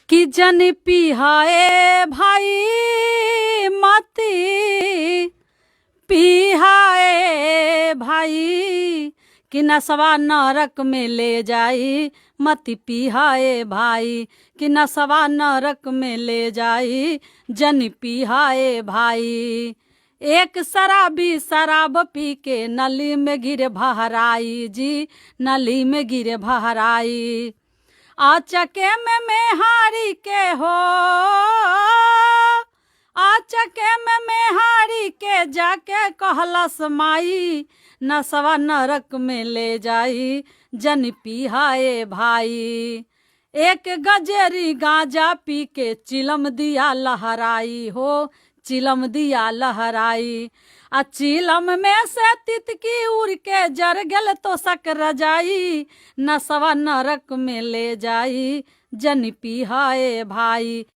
कि जन पिहाए भाई मती पिहाए भाई कि नसवा नरक में ले जाई मती पिहाए भाई कि नसवा नरक में ले जाई जन पिहाए भाई। एक शराबी शराब पी के नली में गिरे बहराई जी, नली में गिरे बहराई। आचके में मेहारी के हो, आचके में मेहारी के जाके कहलस माई नसवा नरक में ले जाई जन पिहाए भाई। एक गजेरी गांजा पी के चिलम दिया लहराई हो, चिलम दिया लहराई। आ चिलम में से तितकी उड़ के जर गेल तो सक रजाई नसवा नरक में ले जाई जन पिहाए भाई।